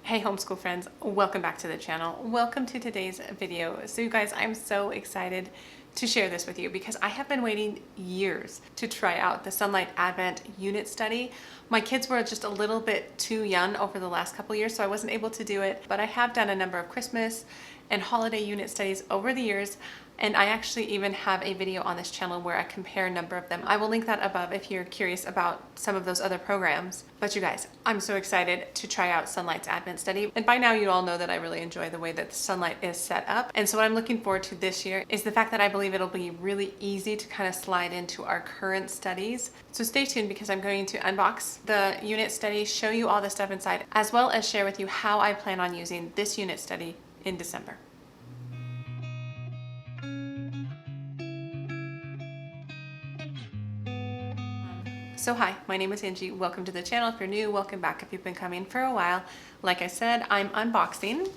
Hey homeschool friends, welcome back to the channel. Welcome to today's video. So you guys, I'm so excited to share this with you because I have been waiting years to try out the Sonlight Advent Unit Study. My kids were just a little bit too young over the last couple years, so I wasn't able to do it, but I have done a number of Christmas and holiday unit studies over the years. And I actually even have a video on this channel where I compare a number of them. I will link that above if you're curious about some of those other programs. But you guys, I'm so excited to try out Sonlight's Advent Study. And by now you all know that I really enjoy the way that Sonlight is set up. And so what I'm looking forward to this year is the fact that I believe it'll be really easy to kind of slide into our current studies. So stay tuned because I'm going to unbox the unit study, show you all the stuff inside, as well as share with you how I plan on using this unit study in December. So hi, my name is Angie. Welcome to the channel. If you're new, welcome back if you've been coming for a while. Like I said, I'm unboxing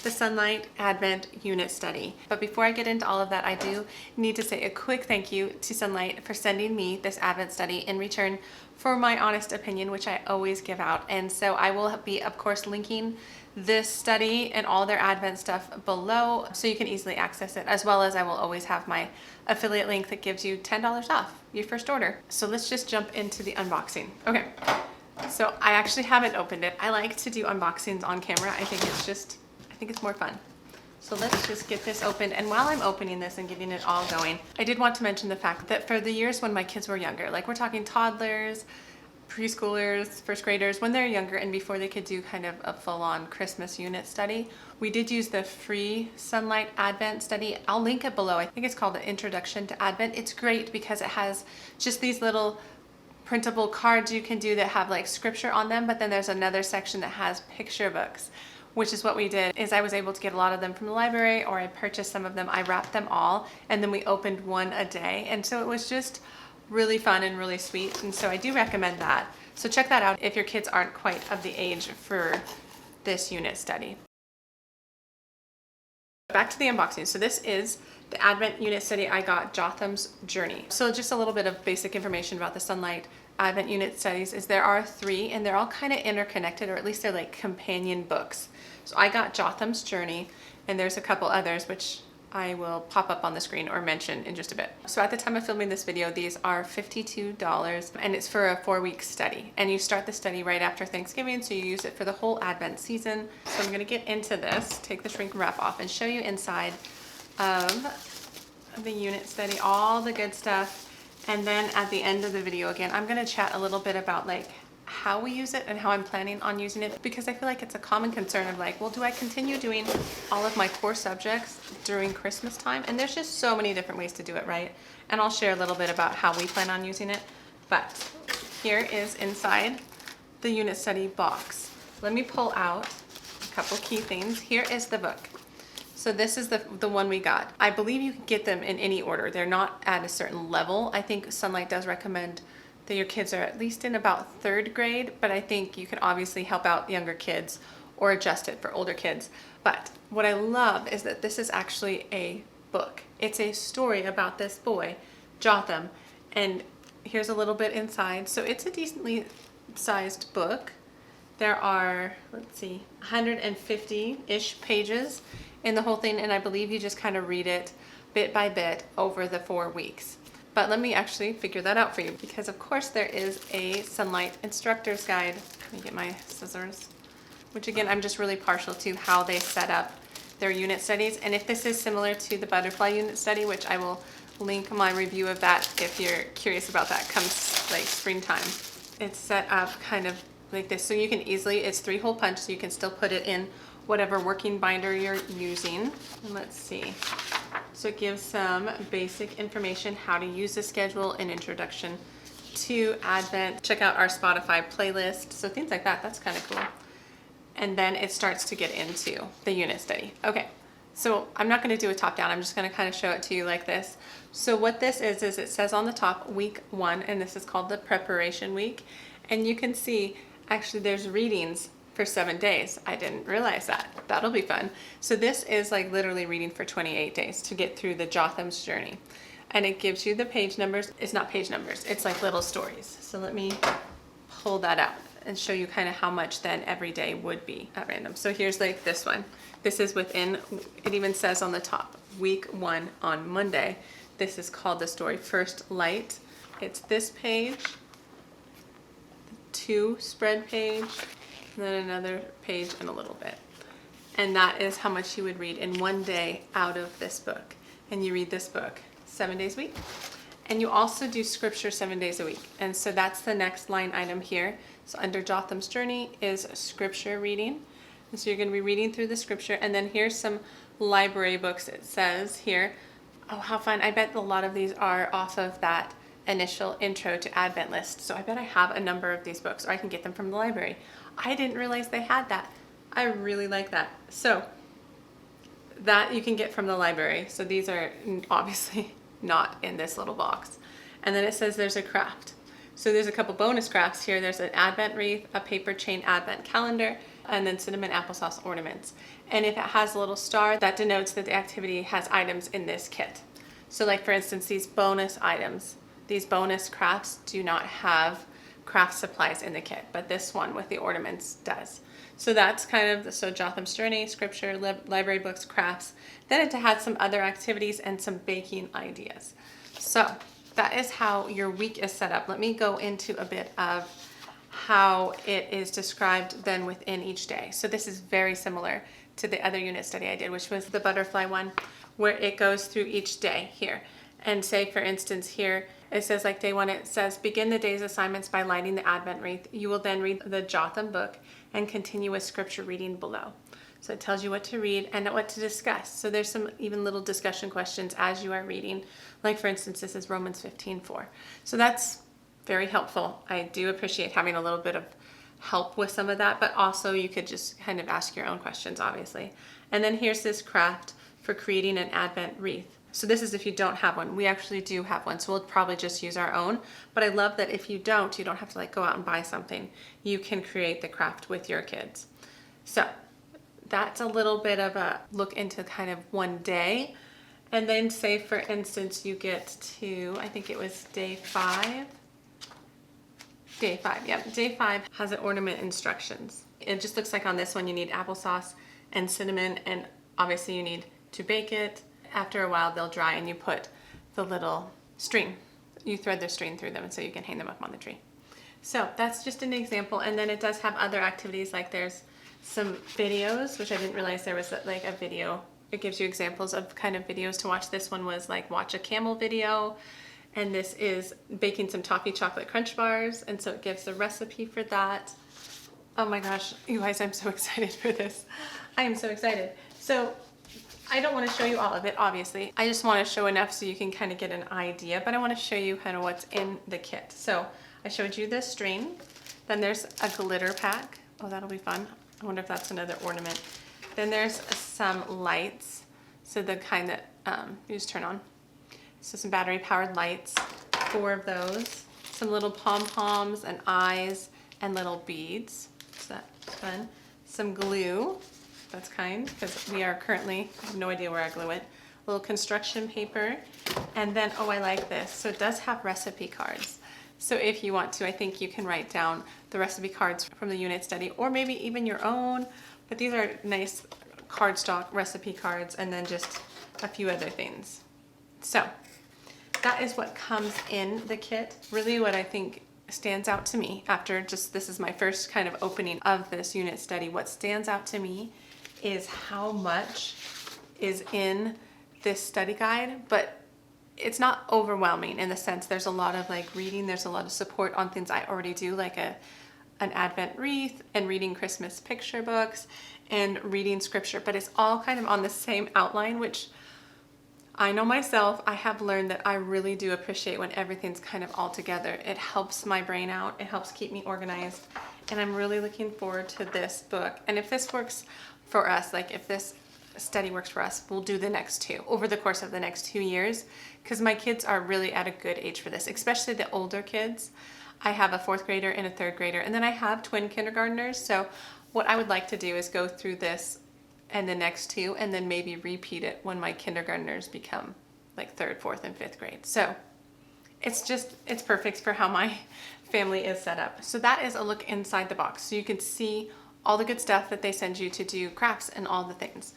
the Sonlight Advent Unit Study. But before I get into all of that, I do need to say a quick thank you to Sonlight for sending me this Advent Study in return for my honest opinion, which I always give out. And so I will be, of course, linking this study and all their Advent stuff below so you can easily access it, as well as I will always have my affiliate link that gives you $10 off your first order. So let's just jump into the unboxing. Okay, so I actually haven't opened it. I like to do unboxings on camera. I think it's more fun. So let's just get this opened. And while I'm opening this and getting it all going, I did want to mention the fact that for the years when my kids were younger, like we're talking toddlers, preschoolers, first graders, when they're younger and before they could do kind of a full-on Christmas unit study, we did use the free Sonlight Advent Study. I'll link it below. I think it's called the Introduction to Advent. It's great because it has just these little printable cards you can do that have like scripture on them, but then there's another section that has picture books, which is what we did. Is I was able to get a lot of them from the library, or I purchased some of them. I wrapped them all and then we opened one a day, and so it was just really fun and really sweet, and so I do recommend that. So check that out if your kids aren't quite of the age for this unit study. Back to the unboxing. So this is the Advent Unit Study. I got Jotham's Journey. So just a little bit of basic information about the Sonlight Advent Unit Studies is there are 3 and they're all kind of interconnected, or at least they're like companion books. So I got Jotham's Journey, and there's a couple others which I will pop up on the screen or mention in just a bit. So at the time of filming this video, these are $52 and it's for a 4-week study. And you start the study right after Thanksgiving, so you use it for the whole Advent season. So I'm gonna get into this, take the shrink wrap off, and show you inside of the unit study, all the good stuff. And then at the end of the video, again, I'm gonna chat a little bit about like how we use it and how I'm planning on using it, because I feel like it's a common concern of like, well, do I continue doing all of my core subjects during Christmas time? And there's just so many different ways to do it, right? And I'll share a little bit about how we plan on using it. But here is inside the unit study box. Let me pull out a couple key things. Here is the book. So this is the one we got. I believe you can get them in any order. They're not at a certain level. I think Sonlight does recommend that your kids are at least in about 3rd grade, but I think you can obviously help out younger kids or adjust it for older kids. But what I love is that this is actually a book. It's a story about this boy, Jotham, and here's a little bit inside. So it's a decently sized book. There are, let's see, 150-ish pages in the whole thing, and I believe you just kind of read it bit by bit over the 4 weeks. But let me actually figure that out for you, because of course there is a Sonlight instructor's guide. Let me get my scissors, which again, I'm just really partial to how they set up their unit studies. And if this is similar to the butterfly unit study, which I will link my review of that if you're curious about that, comes like springtime. It's set up kind of like this. So you can easily, it's 3-hole punch, so you can still put it in whatever working binder you're using. And let's see. So it gives some basic information, how to use the schedule, an introduction to Advent. Check out our Spotify playlist. So things like that, that's kind of cool. And then it starts to get into the unit study. Okay, so I'm not gonna do a top down. I'm just gonna kind of show it to you like this. So what this is it says on the top, week 1, and this is called the preparation week. And you can see, actually there's readings for 7 days. I didn't realize that. That'll be fun. So this is like literally reading for 28 days to get through the Jotham's Journey. And it gives you the page numbers. It's not page numbers, it's like little stories. So let me pull that out. and show you kind of how much then every day would be at random. So here's like this one. This is within, it even says on the top, week 1 on Monday. This is called the story First Light. It's this page, 2 spread page, and then another page and a little bit. And that is how much you would read in one day out of this book. And you read this book 7 days a week. And you also do scripture 7 days a week. And so that's the next line item here. So under Jotham's journey is scripture reading. And so you're going to be reading through the scripture. And then here's some library books. It says here, oh, how fun. I bet a lot of these are off of that initial intro to Advent list. So I bet I have a number of these books, or I can get them from the library. I didn't realize they had that. I really like that. So that you can get from the library. So these are obviously not in this little box. And then it says there's a craft. So there's a couple bonus crafts here. There's an Advent wreath, a paper chain Advent calendar, and then cinnamon applesauce ornaments. And if it has a little star, that denotes that the activity has items in this kit. So like for instance, these bonus items, these bonus crafts do not have craft supplies in the kit, but this one with the ornaments does. So that's kind of, so Jotham's journey, scripture, library books, crafts. Then it had some other activities and some baking ideas. So that is how your week is set up. Let me go into a bit of how it is described then within each day. So this is very similar to the other unit study I did, which was the butterfly one, where it goes through each day here. And say, for instance, here, it says like day 1, it says, begin the day's assignments by lighting the Advent wreath. You will then read the Jotham book and continue with scripture reading below. So it tells you what to read and what to discuss. So there's some even little discussion questions as you are reading. Like for instance, this is Romans 15:4. So that's very helpful. I do appreciate having a little bit of help with some of that, but also you could just kind of ask your own questions, obviously. And then here's this craft for creating an Advent wreath. So this is if you don't have one. We actually do have one, so we'll probably just use our own. But I love that if you don't have to like go out and buy something. You can create the craft with your kids. So that's a little bit of a look into kind of one day. And then say, for instance, you get to, I think it was day 5. Day 5, yep. Day 5 has an ornament instructions. It just looks like on this one you need applesauce and cinnamon, and obviously you need to bake it. After a while they'll dry and you put the little string. You thread the string through them and so you can hang them up on the tree. So that's just an example. And then it does have other activities, like there's some videos, which I didn't realize there was like a video. It gives you examples of kind of videos to watch. This one was like watch a camel video. And this is baking some toffee chocolate crunch bars. And so it gives the recipe for that. Oh my gosh, you guys, I'm so excited for this. I am so excited. So I don't want to show you all of it, obviously. I just want to show enough so you can kind of get an idea, but I want to show you kind of what's in the kit. So I showed you the string. Then there's a glitter pack. Oh, that'll be fun. I wonder if that's another ornament. Then there's some lights. So the kind that you just turn on. So some battery powered lights, 4 of those. Some little pom-poms and eyes and little beads. So that's fun. Some glue. That's kind, because we are currently, I have no idea where I glue it. A little construction paper. And then, oh, I like this. So it does have recipe cards. So if you want to, I think you can write down the recipe cards from the unit study, or maybe even your own. But these are nice cardstock recipe cards, and then just a few other things. So that is what comes in the kit. Really what I think stands out to me after just, this is my first kind of opening of this unit study. What stands out to me is how much is in this study guide, but it's not overwhelming in the sense there's a lot of like reading, there's a lot of support on things I already do, like an Advent wreath and reading Christmas picture books and reading scripture, but it's all kind of on the same outline, which I know myself, I have learned that I really do appreciate when everything's kind of all together. It helps my brain out, it helps keep me organized, and I'm really looking forward to this book. And if this works for us, like if this study works for us, we'll do the next 2 over the course of the next 2 years, because my kids are really at a good age for this, especially the older kids. I have a 4th grader and a 3rd grader, and then I have twin kindergartners. So what I would like to do is go through this and the next 2, and then maybe repeat it when my kindergartners become like 3rd, 4th, and 5th grade. So it's perfect for how my family is set up. So that is a look inside the box. So you can see all the good stuff that they send you to do crafts and all the things.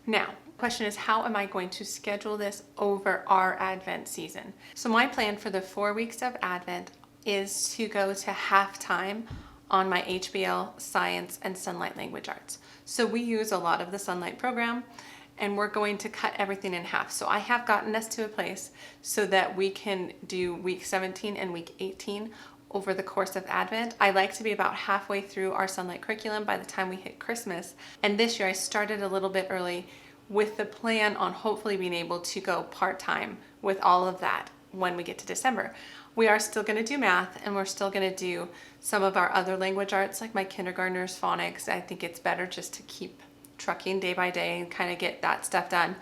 Now, the question is, how am I going to schedule this over our Advent season? So my plan for the 4 weeks of Advent is to go to half-time on my HBL Science and Sonlight Language Arts. So we use a lot of the Sonlight program, and we're going to cut everything in half. So I have gotten us to a place so that we can do week 17 and week 18 over the course of Advent. I like to be about halfway through our Sonlight curriculum by the time we hit Christmas. And this year I started a little bit early with the plan on hopefully being able to go part-time with all of that when we get to December. We are still going to do math, and we're still going to do some of our other language arts, like my kindergartners, phonics. I think it's better just to keep trucking day by day and kind of get that stuff done,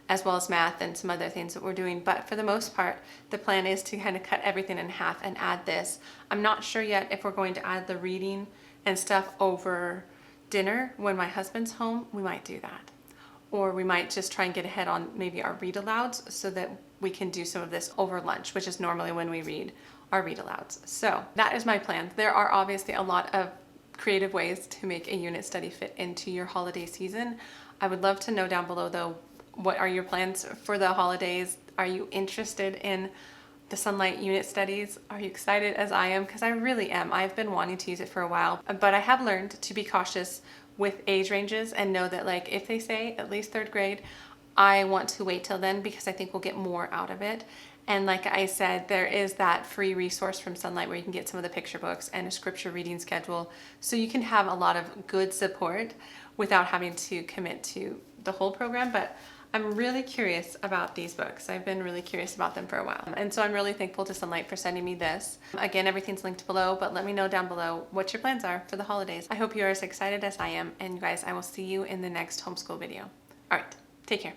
as well as math and some other things that we're doing. But for the most part, the plan is to kind of cut everything in half and add this. I'm not sure yet if we're going to add the reading and stuff over dinner when my husband's home. We might do that. Or we might just try and get ahead on maybe our read alouds so that we can do some of this over lunch, which is normally when we read our read alouds. So that is my plan. There are obviously a lot of creative ways to make a unit study fit into your holiday season. I would love to know down below though, what are your plans for the holidays? Are you interested in the Sonlight unit studies? Are you excited as I am? Because I really am. I've been wanting to use it for a while, but I have learned to be cautious with age ranges and know that, like, if they say at least 3rd grade, I want to wait till then because I think we'll get more out of it. And like I said, there is that free resource from Sonlight where you can get some of the picture books and a scripture reading schedule. So you can have a lot of good support without having to commit to the whole program. But I'm really curious about these books. I've been really curious about them for a while. And so I'm really thankful to Sonlight for sending me this. Again, everything's linked below, but let me know down below what your plans are for the holidays. I hope you're as excited as I am. And you guys, I will see you in the next homeschool video. All right, take care.